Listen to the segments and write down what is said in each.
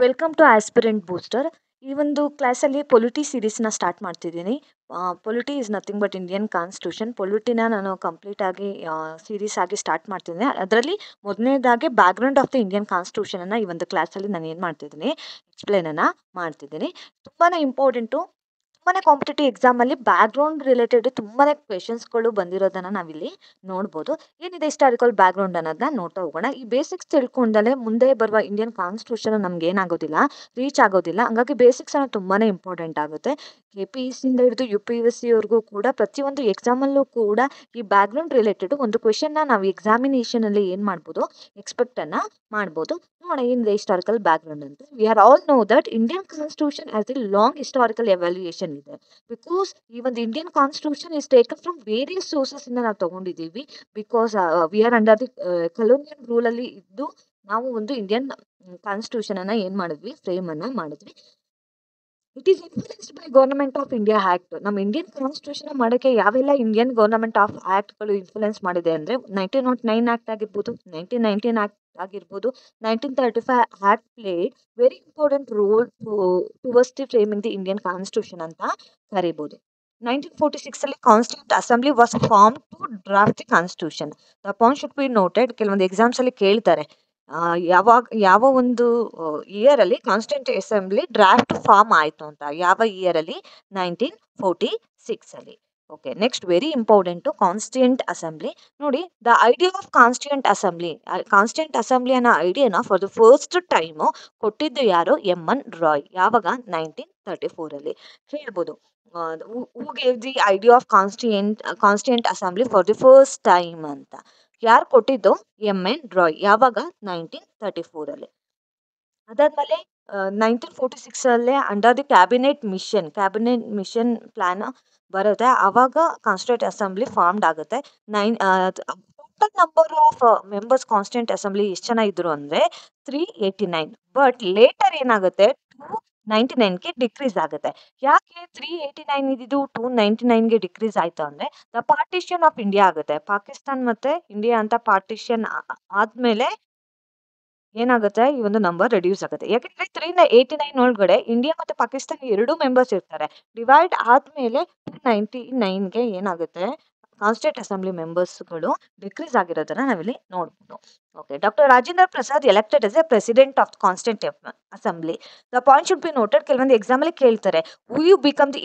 Welcome to aspirant booster. ಈ ಒಂದು ಕ್ಲಾಸಲ್ಲಿ ಪೊಲಿಟಿ ಸೀರೀಸ್ನ ಸ್ಟಾರ್ಟ್ ಮಾಡ್ತಿದ್ದೀನಿ. Polity is nothing but Indian constitution. ಪೊಲಿಟಿನ ನಾನು ಕಂಪ್ಲೀಟ್ ಆಗಿ ಸೀರೀಸ್ ಆಗಿ ಸ್ಟಾರ್ಟ್ ಮಾಡ್ತಿದ್ದೀನಿ. ಅದರಲ್ಲಿ ಮೊದಲನೇದಾಗಿ ಬ್ಯಾಕ್ಗ್ರೌಂಡ್ ಆಫ್ ದ ಇಂಡಿಯನ್ ಕಾನ್ಸ್ಟಿಟ್ಯೂಷನನ್ನು ಈ ಒಂದು ಕ್ಲಾಸಲ್ಲಿ ನಾನು ಏನು ಮಾಡ್ತಿದ್ದೀನಿ, ಎಕ್ಸ್ಪ್ಲೇನನ್ನು ಮಾಡ್ತಿದ್ದೀನಿ. ತುಂಬಾ ಇಂಪಾರ್ಟೆಂಟು. ತುಂಬಾ ಕಾಂಪಿಟೇಟಿವ್ ಎಕ್ಸಾಮಲ್ಲಿ ಬ್ಯಾಕ್ಗ್ರೌಂಡ್ ರಿಲೇಟೆಡ್ ತುಂಬಾ ಕ್ವೆಶನ್ಸ್ಗಳು ಬಂದಿರೋದನ್ನು ನಾವಿಲ್ಲಿ ನೋಡ್ಬೋದು. ಏನಿದೆ ಹಿಸ್ಟಾರಿಕಲ್ ಬ್ಯಾಕ್ಗ್ರೌಂಡ್ ಅನ್ನೋದನ್ನ ನೋಡ್ತಾ ಹೋಗೋಣ. ಈ ಬೇಸಿಕ್ಸ್ ತಿಳ್ಕೊಂಡಲೇ ಮುಂದೆ ಬರುವ ಇಂಡಿಯನ್ ಕಾನ್ಸ್ಟಿಟ್ಯೂಷನ್ ನಮ್ಗೆ ಏನಾಗೋದಿಲ್ಲ, ರೀಚ್ ಆಗೋದಿಲ್ಲ. ಹಂಗಾಗಿ ಬೇಸಿಕ್ಸ್ ಅನ್ನೋದು ತುಂಬಾ ಇಂಪಾರ್ಟೆಂಟ್ ಆಗುತ್ತೆ. KPSC ಹಿಡಿದು UPSC ಕೂಡ ಪ್ರತಿಯೊಂದು ಎಕ್ಸಾಮಲ್ಲೂ ಕೂಡ ಈ ಬ್ಯಾಕ್ಗ್ರೌಂಡ್ ರಿಲೇಟೆಡ್ ಒಂದು ಕ್ವೆಶನ್ನ ನಾವು ಎಕ್ಸಾಮಿನೇಷನಲ್ಲಿ ಏನು ಮಾಡ್ಬೋದು, ಎಕ್ಸ್ಪೆಕ್ಟನ್ನು ಮಾಡ್ಬೋದು. ನೋಡೋಣ ಏನಿದೆ ಹಿಸ್ಟಾರಿಕಲ್ ಬ್ಯಾಕ್ಗ್ರೌಂಡ್ ಅಂತ. We are all know that Indian constitution as a long historical evaluation ಇದೆ. ಬಿಕಾಸ್ ಈ ಒಂದು Indian constitution is taken from various sources ಇಂದ ನಾವು ತಗೊಂಡಿದ್ದೀವಿ. Because we are under the colonial rule ಅಲ್ಲಿ ಇದ್ದು ನಾವು ಒಂದು ಇಂಡಿಯನ್ ಕಾನ್ಸ್ಟಿಟ್ಯೂಷನ್ ಅನ್ನ ಏನ್ ಮಾಡಿದ್ವಿ, ಫ್ರೇಮ್ ಅನ್ನ ಮಾಡಿದ್ವಿ. It is influenced by government of India act. ನಮ್ಮ ಇಂಡಿಯನ್ ಕಾನ್ಸ್ಟಿಟ್ಯೂಷನ್ ಮಾಡೋಕ್ಕೆ ಯಾವೆಲ್ಲ ಇಂಡಿಯನ್ ಗವರ್ನಮೆಂಟ್ ಆಫ್ ಆಕ್ಟ್ಗಳು ಇನ್ಫ್ಲೂಯೆನ್ಸ್ ಮಾಡಿದೆ ಅಂದರೆ 1909 ಆಕ್ಟ್ ಆಗಿರ್ಬೋದು, 1919 ಆಕ್ಟ್ ಆಗಿರ್ಬೋದು, 1935 act played very important role towards the framing the Indian constitution ಅಂತ ಕರಿಬೋದು. 1946 ಅಲ್ಲಿ constituent assembly was form to draft the constitution. The point should be noted. ಕೆಲವೊಂದು ಎಕ್ಸಾಮ್ಸ್ ಅಲ್ಲಿ ಕೇಳ್ತಾರೆ, ಯಾವ ಒಂದು ಇಯರ್ ಅಲ್ಲಿ ಕಾನ್ಸ್ಟಿಟ್ಯೂಂಟ್ ಅಸೆಂಬ್ಲಿ ಡ್ರಾಫ್ಟ್ ಫಾರ್ಮ್ ಆಯ್ತು ಅಂತ. ಯಾವ ಇಯರ್ ಅಲ್ಲಿ? 1946 ಅಲ್ಲಿ. Okay, next very important constituent assembly. ನೋಡಿ, the idea of constituent assembly ಅನ್ನೋ ಐಡಿಯಾನ ಫಾರ್ ದ ಫಸ್ಟ್ ಟೈಮ್ ಕೊಟ್ಟಿದ್ದು ಯಾರು? MN ರಾಯ್. ಯಾವಾಗ? 1934 ಅಲ್ಲಿ. ಹೇಳ್ಬೋದು, who gave the idea of constituent assembly for the first time ಅಂತ. ಯಾರು ಕೊಟ್ಟಿದ್ದು? MN ರಾಯ್. ಯಾವಾಗ? 1934 ಅಲ್ಲಿ. ಅದಾದ್ಮೇಲೆ 1946 ಅಲ್ಲೇ under the cabinet mission plan ಬರುತ್ತೆ. ಆವಾಗ ಕಾನ್ಸ್ಟಿಟ್ಯೂಂಟ್ ಅಸೆಂಬ್ಲಿ ಫಾರ್ಮ್ಡ್ ಆಗುತ್ತೆ. Total number of members constituent assembly ಎಷ್ಟು ಜನ ಇದ್ರು ಅಂದ್ರೆ 389. ಬಟ್ ಲೇಟರ್ ಏನಾಗುತ್ತೆ, 299ಗೆ ಡಿಕ್ರೀಸ್ ಆಗುತ್ತೆ. ಯಾಕೆ 389 ಇದ್ದಿದ್ದು 299ಗೆ ಡಿಕ್ರೀಸ್ ಆಯ್ತು ಅಂದ್ರೆ ದ ಪಾರ್ಟಿಷನ್ ಆಫ್ ಇಂಡಿಯಾ ಆಗುತ್ತೆ. ಪಾಕಿಸ್ತಾನ್ ಮತ್ತೆ ಇಂಡಿಯಾ ಅಂತ ಪಾರ್ಟಿಷನ್ ಆದ್ಮೇಲೆ ಏನಾಗುತ್ತೆ, ಈ ಒಂದು ನಂಬರ್ ರೆಡ್ಯೂಸ್ ಆಗುತ್ತೆ. ಯಾಕಂದ್ರೆ 389 ಒಳಗಡೆ ಇಂಡಿಯಾ ಮತ್ತೆ ಪಾಕಿಸ್ತಾನ ಎರಡೂ ಮೆಂಬರ್ಸ್ ಇರ್ತಾರೆ. ಡಿವೈಡ್ ಆದ್ಮೇಲೆ 299ಗೆ ಏನಾಗುತ್ತೆ, ಕಾನ್ಸ್ಟಿಟ್ಯೂಂಟ್ ಅಸೆಂಬ್ಲಿ ಮೆಂಬರ್ಸ್ಗಳು ಡಿಕ್ರೀಸ್ ಆಗಿರೋದನ್ನ ನಾವಿಲ್ಲಿ ನೋಡ್ಬೋದು. Okay, doctor Rajendra Prasad elected as a president of constituent assembly. The point should be noted. ಕೆಲವೊಂದು ಎಕ್ಸಾಮ್ ಅಲ್ಲಿ ಕೇಳ್ತಾರೆ, who you become the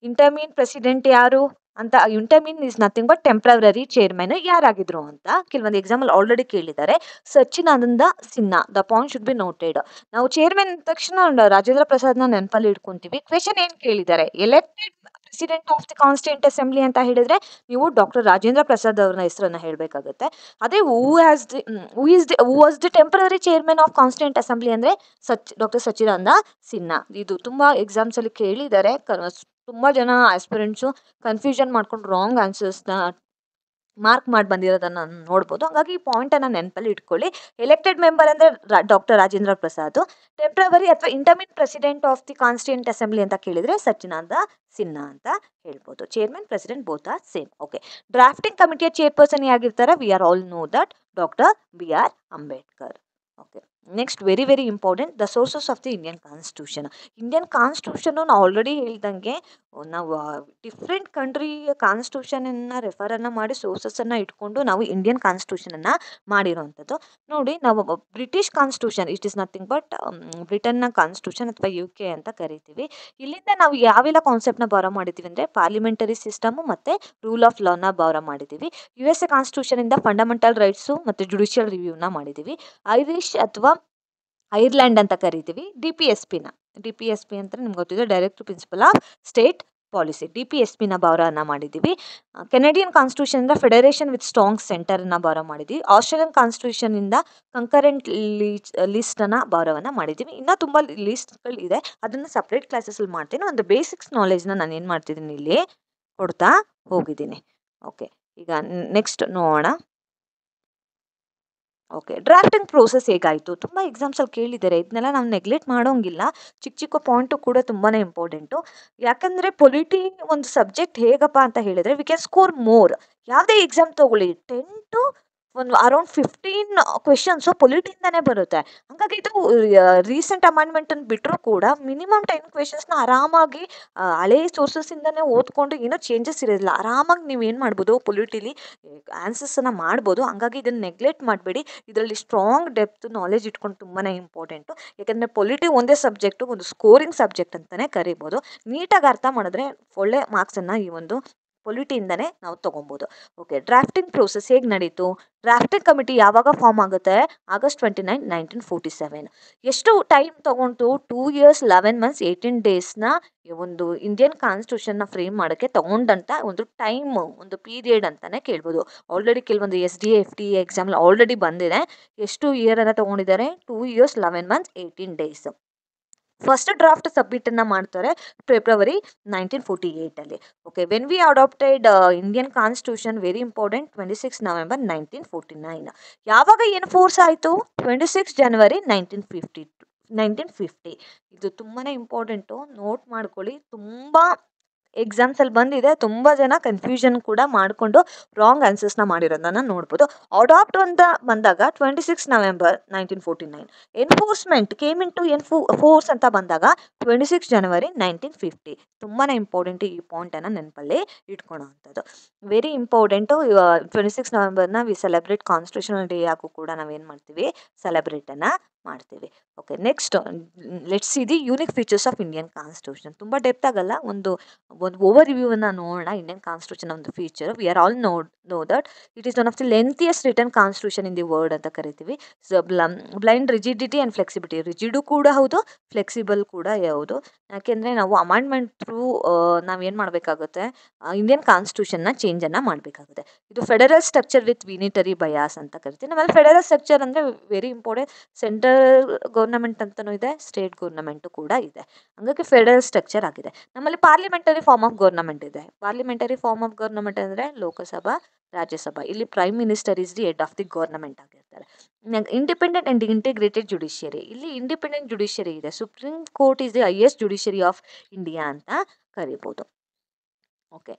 interim president ಯಾರು ಅಂತ. Interim is nothing but temporary chairman ಯಾರಾಗಿದ್ರು ಅಂತ ಕೆಲವೊಂದು ಎಕ್ಸಾಮ್ ಅಲ್ಲಿ ಆಲ್ರೆಡಿ ಕೇಳಿದ್ದಾರೆ. Sachchidananda Sinha. The point should be noted. ನಾವು ಚೇರ್ಮನ್ ಅಂದ ತಕ್ಷಣ ರಾಜೇಂದ್ರ ಪ್ರಸಾದ್ನ ನೆನಪಲ್ಲಿ ಇಟ್ಕೊಂತೀವಿ. ಕ್ವೆಶನ್ ಏನ್ ಕೇಳಿದ್ದಾರೆ, elected president of the constituent assembly ಅಂತ ಹೇಳಿದ್ರೆ ನೀವು ಡಾಕ್ಟರ್ ರಾಜೇಂದ್ರ ಪ್ರಸಾದ್ ಅವ್ರನ್ನ ಹೆಸರನ್ನ ಹೇಳ್ಬೇಕಾಗುತ್ತೆ. ಅದೇ who was the temporary chairman of constituent assembly ಅಂದ್ರೆ ಡಾಕ್ಟರ್ ಸಚ್ಚಿದಾನಂದ ಸಿನ್ಹಾ. ಇದು ತುಂಬಾ ಎಕ್ಸಾಮ್ಸ್ ಅಲ್ಲಿ ಕೇಳಿದ್ದಾರೆ. ತುಂಬಾ ಜನ ಆಸ್ಪಿರೆಂಟ್ಸು ಕನ್ಫ್ಯೂಷನ್ ಮಾಡ್ಕೊಂಡು ರಾಂಗ್ ಆನ್ಸರ್ಸ್ನ ಮಾರ್ಕ್ ಮಾಡಿ ಬಂದಿರೋದನ್ನ ನೋಡ್ಬೋದು. ಹಾಗಾಗಿ ಈ ಪಾಯಿಂಟ್ ಅನ್ನ ನೆನಪಲ್ಲಿ ಇಟ್ಕೊಳ್ಳಿ. ಎಲೆಕ್ಟೆಡ್ ಮೆಂಬರ್ ಅಂದ್ರೆ ಡಾಕ್ಟರ್ ರಾಜೇಂದ್ರ ಪ್ರಸಾದ್. ಟೆಂಪ್ರವರಿ ಅಥವಾ interim president of the constituent assembly ಅಂತ ಕೇಳಿದ್ರೆ ಸಚ್ಚಿದಾನಂದ ಸಿನ್ಹಾ ಅಂತ ಹೇಳ್ಬೋದು. Chairman president both are same. Okay, drafting ಕಮಿಟಿಯ ಚೇರ್ಪರ್ಸನ್ ಯಾಗಿರ್ತಾರೆ? We are all know that doctor BR Ambedkar. Okay, next very very important, the sources of the Indian constitution. Indian constitution ನಾವು already ಹೇಳ್ದಂಗೆ ನಾವು different ಕಂಟ್ರಿಯ ಕಾನ್ಸ್ಟಿಟ್ಯೂಷನನ್ನು ರೆಫರನ್ನು ಮಾಡಿ ಸೋರ್ಸಸ್ಸನ್ನು ಇಟ್ಕೊಂಡು ನಾವು ಇಂಡಿಯನ್ ಕಾನ್ಸ್ಟಿಟ್ಯೂಷನನ್ನು ಮಾಡಿರೋವಂಥದ್ದು. ನೋಡಿ, ನಾವು British constitution, it is nothing but ಬ್ರಿಟನ್ನ ಕಾನ್ಸ್ಟಿಟ್ಯೂಷನ್ ಅಥವಾ UK ಅಂತ ಕರಿತೀವಿ. ಇಲ್ಲಿಂದ ನಾವು ಯಾವೆಲ್ಲ ಕಾನ್ಸೆಪ್ಟ್ನ ಬಾರೋ ಮಾಡಿದ್ದೀವಿ ಅಂದರೆ ಪಾರ್ಲಿಮೆಂಟರಿ ಸಿಸ್ಟಮು ಮತ್ತು ರೂಲ್ ಆಫ್ ಲಾನ ಬಾರೋ ಮಾಡಿದ್ದೀವಿ. USA ಕಾನ್ಸ್ಟಿಟ್ಯೂಷನಿಂದ ಫಂಡಮೆಂಟಲ್ ರೈಟ್ಸು ಮತ್ತು ಜುಡಿಷಿಯಲ್ ರಿವ್ಯೂನ ಮಾಡಿದ್ದೀವಿ. ಐರಿಷ್ ಅಥವಾ ಐರ್ಲ್ಯಾಂಡ್ ಅಂತ ಕರಿತೀವಿ DPSP ಅಂತ ನಿಮ್ಗೆ ಗೊತ್ತಿದೆ, direct principle of state policy. DPSPನ ಬಾರೋನ ಮಾಡಿದ್ದೀವಿ. Canadian constitution federation with strong ಸೆಂಟರ್ನ ಬಾರೋ ಮಾಡಿದ್ದೀವಿ. ಆಸ್ಟ್ರೇಲಿಯನ್ ಕಾನ್ಸ್ಟಿಟ್ಯೂಷನ್ ಇಂದ ಕಂಕರೆಂಟ್ ಲಿಸ್ಟನ್ನ ಬಾರೋವನ್ನ ಮಾಡಿದ್ದೀವಿ. ಇನ್ನೂ ತುಂಬ ಲಿಸ್ಟ್ಗಳು ಇದೆ, ಅದನ್ನು ಸಪ್ರೇಟ್ ಕ್ಲಾಸಸ್ಸಲ್ಲಿ ಮಾಡ್ತೀನಿ. ಒಂದು ಬೇಸಿಕ್ಸ್ ನಾಲೆಜ್ನ ನಾನು ಏನು ಮಾಡ್ತಿದ್ದೀನಿ, ಇಲ್ಲಿ ಕೊಡ್ತಾ ಹೋಗಿದ್ದೀನಿ. ಓಕೆ, ಈಗ ನೆಕ್ಸ್ಟ್ ನೋಡೋಣ. ಓಕೆ, ಡ್ರಾಫ್ಟಿಂಗ್ ಪ್ರೋಸೆಸ್ ಹೇಗಾಯಿತು? ತುಂಬ ಎಕ್ಸಾಮ್ಸಲ್ಲಿ ಕೇಳಿದ್ದಾರೆ. ಇದನ್ನೆಲ್ಲ ನಾವು ನೆಗ್ಲೆಕ್ಟ್ ಮಾಡೋಂಗಿಲ್ಲ. ಚಿಕ್ಕ ಚಿಕ್ಕ ಪಾಯಿಂಟು ಕೂಡ ತುಂಬಾ ಇಂಪಾರ್ಟೆಂಟು. ಯಾಕಂದರೆ ಪೊಲಿಟಿ ಒಂದು ಸಬ್ಜೆಕ್ಟ್ ಹೇಗಪ್ಪ ಅಂತ ಹೇಳಿದರೆ ವಿ ಕ್ಯಾನ್ ಸ್ಕೋರ್ ಮೋರ್. ಯಾವುದೇ ಎಕ್ಸಾಮ್ ತೊಗೊಳ್ಳಿ, 10 to ಒಂದು ಅರೌಂಡ್ 15 ಕ್ವೆಶನ್ಸು ಪೊಲಿಟಿಯಿಂದಾನೇ ಬರುತ್ತೆ. ಹಂಗಾಗಿ ಇದು ರೀಸೆಂಟ್ ಅಮೆಂಡ್ಮೆಂಟನ್ನು ಬಿಟ್ಟರೂ ಕೂಡ ಮಿನಿಮಮ್ 10 ಕ್ವೆಶನ್ಸ್ನ ಆರಾಮಾಗಿ ಹಳೆ ಸೋರ್ಸಸ್ಸಿಂದನೇ ಓದ್ಕೊಂಡು ಏನೂ ಚೇಂಜಸ್ ಇರೋದಿಲ್ಲ. ಆರಾಮಾಗಿ ನೀವು ಏನು ಮಾಡ್ಬೋದು, ಪೊಲಿಟಿಲಿ ಆನ್ಸರ್ಸನ್ನು ಮಾಡ್ಬೋದು. ಹಂಗಾಗಿ ಇದನ್ನು ನೆಗ್ಲೆಕ್ಟ್ ಮಾಡಬೇಡಿ. ಇದರಲ್ಲಿ ಸ್ಟ್ರಾಂಗ್ ಡೆಪ್ತ್ ನಾಲೆಜ್ ಇಟ್ಕೊಂಡು ತುಂಬಾ ಇಂಪಾರ್ಟೆಂಟು. ಯಾಕೆಂದರೆ ಪೊಲಿಟಿ ಒಂದೇ ಸಬ್ಜೆಕ್ಟು, ಒಂದು ಸ್ಕೋರಿಂಗ್ ಸಬ್ಜೆಕ್ಟ್ ಅಂತಲೇ ಕರಿಬೋದು. ನೀಟಾಗಿ ಅರ್ಥ ಮಾಡಿದ್ರೆ ಒಳ್ಳೆ ಮಾರ್ಕ್ಸನ್ನು ಈ ಒಂದು ಪೊಲಿಟಿಯಿಂದನೇ ನಾವು ತೊಗೊಬೋದು. ಓಕೆ, ಡ್ರಾಫ್ಟಿಂಗ್ ಪ್ರೋಸೆಸ್ ಹೇಗೆ ನಡೀತು? ಡ್ರಾಫ್ಟಿಂಗ್ ಕಮಿಟಿ ಯಾವಾಗ ಫಾರ್ಮ್ ಆಗುತ್ತೆ? August 29, 1947. ಎಷ್ಟು ಟೈಮ್ ತೊಗೊಂಡು? 2 years 11 months 18 daysನ ಒಂದು ಇಂಡಿಯನ್ ಕಾನ್ಸ್ಟಿಟ್ಯೂಷನ್ನ ಫ್ರೇಮ್ ಮಾಡೋಕ್ಕೆ ತೊಗೊಂಡಂಥ ಒಂದು ಟೈಮ್, ಒಂದು ಪೀರಿಯಡ್ ಅಂತಲೇ ಕೇಳ್ಬೋದು. ಆಲ್ರೆಡಿ ಕೆಲವೊಂದು SDA FD ಎಕ್ಸಾಮ್ ಆಲ್ರೆಡಿ ಬಂದಿದೆ. ಎಷ್ಟು ಇಯರನ್ನು ತೊಗೊಂಡಿದ್ದಾರೆ? 2 years 11 months 18 days. First draft ಸಬ್ಮಿಟನ್ನು ಮಾಡ್ತಾರೆ February 1948. Okay, when we adopted Indian constitution, very important, 26 November 1949. ಯಾವಾಗ ಎನ್ಫೋರ್ಸ್ ಆಯಿತು? 26 January 1950. ಇದು ತುಂಬಾ ಇಂಪಾರ್ಟೆಂಟು, ನೋಟ್ ಮಾಡ್ಕೊಳ್ಳಿ. ತುಂಬ ಎಕ್ಸಾಮ್ಸಲ್ಲಿ ಬಂದಿದೆ. ತುಂಬ ಜನ ಕನ್ಫ್ಯೂಷನ್ ಕೂಡ ಮಾಡಿಕೊಂಡು ರಾಂಗ್ ಆನ್ಸರ್ಸ್ನ ಮಾಡಿರೋದನ್ನು ನೋಡ್ಬೋದು. ಅಡಾಪ್ಟ್ ಅಂತ ಬಂದಾಗ 26 November 1949. Enforcement came into force ಅಂತ ಬಂದಾಗ 26 January 1950. ತುಂಬಾ ಇಂಪಾರ್ಟೆಂಟ್, ಈ ಪಾಯಿಂಟನ್ನು ನೆನಪಲ್ಲಿ ಇಟ್ಕೊಳ್ಳೋ ಅಂಥದ್ದು. Very important. 26 Novemberನ ವಿ ಸೆಲೆಬ್ರೇಟ್ ಕಾನ್ಸ್ಟಿಟ್ಯೂಷನಲ್ ಡೇ ಆಗು ಕೂಡ ನಾವೇನು ಮಾಡ್ತೀವಿ? ಸೆಲೆಬ್ರೇಟನ್ನು ಮಾಡ್ತೀವಿ. Okay, next let's see the unique features of Indian constitution. ತುಂಬ ಡೆಪ್ತ್ ಆಗಲ್ಲ, ಒಂದು ಓವರ್ ರಿವ್ಯೂವನ್ನು ನೋಡೋಣ. ಇಂಡಿಯನ್ ಕಾನ್ಸ್ಟಿಟ್ಯೂಷನ್ ಒಂದು feature. We are all know that it is one of the lengthiest written constitution in the world ಅಂತ ಕರಿತೀವಿ. Blend rigidity and flexibility. Rigid ಕೂಡ ಹೌದು, ಫ್ಲೆಕ್ಸಿಬಲ್ ಕೂಡ ಹೌದು. ಯಾಕೆಂದರೆ ನಾವು ಅಮೆಂಡ್ಮೆಂಟ್ ಥ್ರೂ ನಾವೇನು ಮಾಡಬೇಕಾಗುತ್ತೆ? ಇಂಡಿಯನ್ ಕಾನ್ಸ್ಟಿಟ್ಯೂಷನ್ನ ಚೇಂಜನ್ನು ಮಾಡಬೇಕಾಗುತ್ತೆ. ಇದು federal structure with unitary bias ಅಂತ ಕರಿತೀವಿ. ನಮ್ಮಲ್ಲಿ ಫೆಡರಲ್ ಸ್ಟ್ರಕ್ಚರ್ ಅಂದರೆ ವೆರಿ ಇಂಪಾರ್ಟೆಂಟ್. ಸೆಂಟ್ರಲ್ ಗೌರ್ನಮೆಂಟ್ ಅಂತಲೂ ಇದೆ, ಸ್ಟೇಟ್ ಗೌರ್ನಮೆಂಟು ಕೂಡ ಇದೆ. ಹಂಗಾಗಿ ಫೆಡರಲ್ ಸ್ಟ್ರಕ್ಚರ್ ಆಗಿದೆ. ನಮ್ಮಲ್ಲಿ ಪಾರ್ಲಿಮೆಂಟರಿ ಫಾರ್ಮ್ ಆಫ್ ಗೌರ್ನಮೆಂಟ್ ಇದೆ. ಪಾರ್ಲಿಮೆಂಟರಿ ಫಾರ್ಮ್ ಆಫ್ ಗೌರ್ನಮೆಂಟ್ ಅಂದರೆ ಲೋಕಸಭಾ, ರಾಜ್ಯಸಭಾ. ಇಲ್ಲಿ prime minister is the head of the government ಆಗಿರ್ತಾರೆ. Independent and integrated judiciary. ಇಲ್ಲಿ ಇಂಡಿಪೆಂಡೆಂಟ್ ಜುಡಿಷಿಯರಿ ಇದೆ. Supreme court is the highest judiciary of India ಅಂತ ಕರಿಬೋದು. Okay,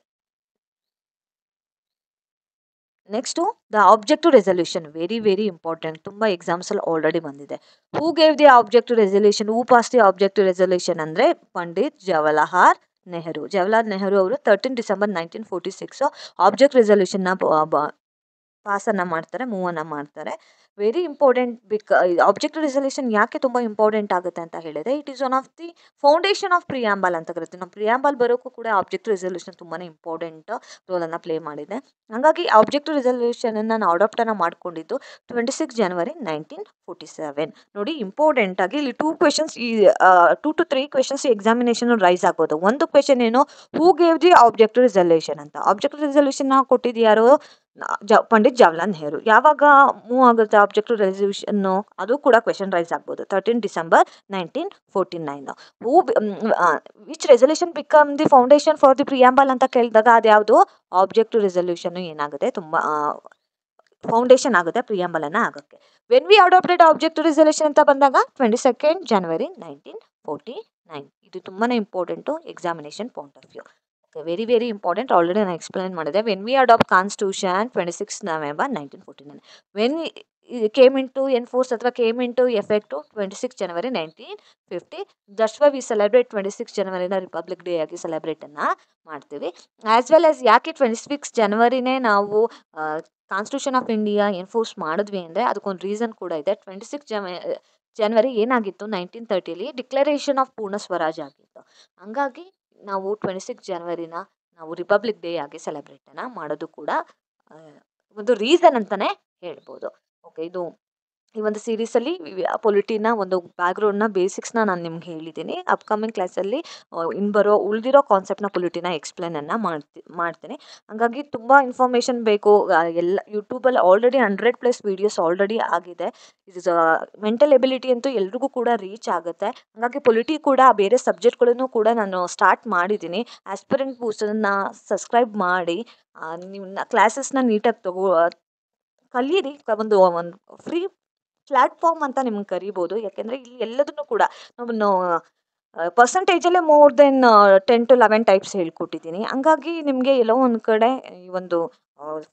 next the objective resolution. Very important. ತುಂಬ ಎಕ್ಸಾಮ್ಸಲ್ಲಿ already ಬಂದಿದೆ. Who gave the objective resolution? Who pass the objective resolution ಅಂದರೆ ಪಂಡಿತ್ ಜವಾಹರ್ಲಾಲ್ ನೆಹರು. ಜವಾಹರ್ಲಾಲ್ ನೆಹರು ಅವರು 13 December 1946 object ರೆಸಲ್ಯೂಷನ್ನ ಪಾಸನ್ನು ಮಾಡ್ತಾರೆ, ಮೂವನ್ನು ಮಾಡ್ತಾರೆ. Very important. ಆಬ್ಜೆಕ್ಟಿವ್ ರೆಸಲ್ಯೂಷನ್ ಯಾಕೆ ತುಂಬ ಇಂಪಾರ್ಟೆಂಟ್ ಆಗುತ್ತೆ ಅಂತ ಹೇಳಿದರೆ, it is one of the foundation of preamble ಅಂತ ಕರಿತೀವಿ. ನಮ್ಮ ಪ್ರಿಯಾಂಬಲ್ ಬರೋಕ್ಕೂ ಕೂಡ ಆಬ್ಜೆಕ್ಟಿವ್ ರೆಸಲ್ಯೂಷನ್ ತುಂಬಾ ಇಂಪಾರ್ಟೆಂಟ್ ರೋಲನ್ನು ಪ್ಲೇ ಮಾಡಿದೆ. ಹಾಗಾಗಿ ಆಬ್ಜೆಕ್ಟಿವ್ ರೆಸಲ್ಯೂಷನನ್ನು ನಾವು ಅಡಾಪ್ಟನ್ನು ಮಾಡ್ಕೊಂಡಿದ್ದು 26 January 1947. ನೋಡಿ, ಇಂಪಾರ್ಟೆಂಟಾಗಿ ಇಲ್ಲಿ 2 questions, 2 to 3 questions examination rice ಆಗ್ಬೋದು. ಒಂದು ಕ್ವೆಶನ್ ಏನು? ಹೂ ಗೇವ್ ದಿ ಆಬ್ಜೆಕ್ಟಿವ್ ರೆಸಲ್ಯೂಷನ್ ಅಂತ. ಆಬ್ಜೆಕ್ಟಿವ್ ರೆಸಲ್ಯೂಷನ್ನ ಕೊಟ್ಟಿದ್ದು ಯಾರು? ಪಂಡಿತ್ ಜವಾಹರ್ಲಾಲ್ ನೆಹರು. ಯಾವಾಗ ಮೂವ್ ಆಗುತ್ತೆ ಆಬ್ಜೆಕ್ಟಿವ್ ರೆಸಲ್ಯೂಷನ್ನು? ಅದು ಕೂಡ ಕ್ವೆಶನ್ ರೈಸ್ ಆಗ್ಬೋದು. 13 December 1949. Which resolution become the foundation for the preamble ಅಂತ ಕೇಳಿದಾಗ ಅದು ಯಾವುದು? ಆಬ್ಜೆಕ್ಟಿವ್ ರೆಸಲ್ಯೂಷನ್ ಏನಾಗುತ್ತೆ? ತುಂಬ ಫೌಂಡೇಶನ್ ಆಗುತ್ತೆ ಪ್ರಿಯಾಂಬಲನ್ನು ಆಗೋಕ್ಕೆ. When we adopted objective resolution ಅಂತ ಬಂದಾಗ 22 January 1949. ಇದು ತುಂಬಾ important examination point of view. Very important. Already ನಾನು ಎಕ್ಸ್ಪ್ಲೈನ್ ಮಾಡಿದೆ. When we adopt constitution 26 November 1949. When came into enforce ಅಥವಾ came into effect 26 January 1950. That's why we celebrate 26 Januaryನ republic day ಆಗಿ ಸೆಲೆಬ್ರೇಟನ್ನು ಮಾಡ್ತೀವಿ. As well as ಯಾಕೆ 26 Januaryನೇ ನಾವು constitution of India enforce ಮಾಡಿದ್ವಿ ಅಂದರೆ ಅದಕ್ಕೊಂದು ರೀಸನ್ ಕೂಡ ಇದೆ. 26 January ಏನಾಗಿತ್ತು? 1930 ಡಿಕ್ಲರೇಷನ್ ಆಫ್ ಪೂರ್ಣ ಸ್ವರಾಜ್ ಆಗಿತ್ತು. ಹಂಗಾಗಿ ನಾವು 26 Januaryನ ನಾವು ರಿಪಬ್ಲಿಕ್ ಡೇ ಆಗಿ ಸೆಲೆಬ್ರೇಟನ್ನು ಮಾಡೋದು ಕೂಡ ಒಂದು ರೀಸನ್ ಅಂತಲೇ ಹೇಳ್ಬೋದು. ಓಕೆ, ಇದು ಈ ಒಂದು ಸೀರೀಸಲ್ಲಿ ಪೊಲಿಟಿನ ಒಂದು ಬ್ಯಾಕ್ಗ್ರೌಂಡ್ನ ಬೇಸಿಕ್ಸ್ನ ನಾನು ನಿಮ್ಗೆ ಹೇಳಿದ್ದೀನಿ. ಅಪ್ಕಮಿಂಗ್ ಕ್ಲಾಸಲ್ಲಿ ಉಳಿದಿರೋ ಕಾನ್ಸೆಪ್ಟ್ನ ಪೊಲಿಟಿನ ಎಕ್ಸ್ಪ್ಲೇನನ್ನು ಮಾಡ್ತೀನಿ. ಹಾಗಾಗಿ ತುಂಬ ಇನ್ಫಾರ್ಮೇಷನ್ ಬೇಕು. ಎಲ್ಲ ಯೂಟ್ಯೂಬಲ್ಲಿ ಆಲ್ರೆಡಿ 100+ ವೀಡಿಯೋಸ್ ಆಲ್ರೆಡಿ ಆಗಿದೆ. ಇದು ಮೆಂಟಲ್ ಎಬಿಲಿಟಿ ಅಂತೂ ಎಲ್ರಿಗೂ ಕೂಡ ರೀಚ್ ಆಗುತ್ತೆ. ಹಾಗಾಗಿ ಪೊಲಿಟಿ ಕೂಡ ಬೇರೆ ಸಬ್ಜೆಕ್ಟ್ಗಳನ್ನು ಕೂಡ ನಾನು ಸ್ಟಾರ್ಟ್ ಮಾಡಿದ್ದೀನಿ. ಆಸ್ಪಿರೆಂಟ್ ಬೂಸ್ಟರನ್ನು ಸಬ್ಸ್ಕ್ರೈಬ್ ಮಾಡಿ ನಿಮ್ಮ ಕ್ಲಾಸಸ್ನ ನೀಟಾಗಿ ಕಲೀರಿ. ಒಂದು ಫ್ರೀ ಪ್ಲ್ಯಾಟ್ಫಾರ್ಮ್ ಅಂತ ನಿಮ್ಗೆ ಕರಿಬೋದು. ಯಾಕೆಂದರೆ ಇಲ್ಲಿ ಎಲ್ಲದನ್ನು ಕೂಡ ನಾವು ಪರ್ಸಂಟೇಜಲ್ಲೇ ಮೋರ್ ದೆನ್ 10 to 11 ಟೈಪ್ಸ್ ಹೇಳ್ಕೊಟ್ಟಿದ್ದೀನಿ. ಹಂಗಾಗಿ ನಿಮಗೆ ಎಲ್ಲೋ ಒಂದು ಕಡೆ ಈ ಒಂದು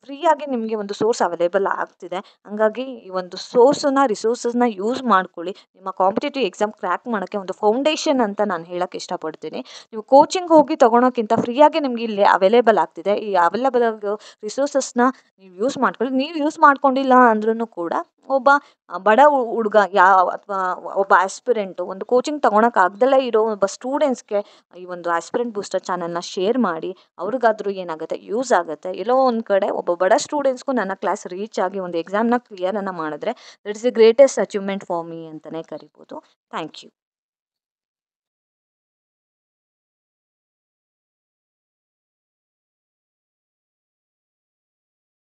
ಫ್ರೀಯಾಗಿ ನಿಮಗೆ ಒಂದು ಸೋರ್ಸ್ ಅವೈಲೇಬಲ್ ಆಗ್ತಿದೆ. ಹಂಗಾಗಿ ಈ ಒಂದು ರಿಸೋರ್ಸಸ್‌ನ ಯೂಸ್ ಮಾಡ್ಕೊಳ್ಳಿ. ನಿಮ್ಮ ಕಾಂಪಿಟೇಟಿವ್ ಎಕ್ಸಾಮ್ ಕ್ರ್ಯಾಕ್ ಮಾಡೋಕ್ಕೆ ಒಂದು ಫೌಂಡೇಶನ್ ಅಂತ ನಾನು ಹೇಳಕ್ಕೆ ಇಷ್ಟಪಡ್ತೀನಿ. ನೀವು ಕೋಚಿಂಗ್ ಹೋಗಿ ತಗೊಳೋಕ್ಕಿಂತ ಫ್ರೀಯಾಗಿ ನಿಮ್ಗೆ ಇಲ್ಲಿ ಅವೈಲೇಬಲ್ ಆಗ್ತಿದೆ. ಈ ಅವೈಲೇಬಲ್ ಆಗೋ ರಿಸೋರ್ಸಸ್‌ನ ನೀವು ಯೂಸ್ ಮಾಡ್ಕೊಳ್ಳಿ. ನೀವು ಯೂಸ್ ಮಾಡ್ಕೊಂಡಿಲ್ಲ ಅಂದ್ರೂ ಕೂಡ ಒಬ್ಬ ಬಡ ಹುಡುಗ ಅಥವಾ ಒಬ್ಬ ಆಸ್ಪಿರೆಂಟು ಒಂದು ಕೋಚಿಂಗ್ ತಗೊಳಕ್ಕೆ ಆಗ್ದಲೇ ಇರೋ ಒಬ್ಬ ಸ್ಟೂಡೆಂಟ್ಸ್‌ಗೆ ಈ ಒಂದು ಆಸ್ಪಿರೆಂಟ್ ಬೂಸ್ಟರ್ ಚಾನಲ್‌ನ ಶೇರ್ ಮಾಡಿ. ಅವ್ರಿಗಾದ್ರೂ ಏನಾಗುತ್ತೆ ಯೂಸ್ ಆಗುತ್ತೆ. ಎಲ್ಲೋ ಒಂದು ಕಡೆ ಒಬ್ಬ ಬಡ ಸ್ಟೂಡೆಂಟ್ಸ್‌ಗೂ ನನ್ನ ಕ್ಲಾಸ್ ರೀಚ್ ಆಗಿ ಒಂದು ಎಕ್ಸಾಮ್‌ನ ಕ್ಲಿಯರನ್ನು ಮಾಡಿದ್ರೆ that is the greatest achievement for me ಅಂತಲೇ ಕರಿಬೋದು. Thank you.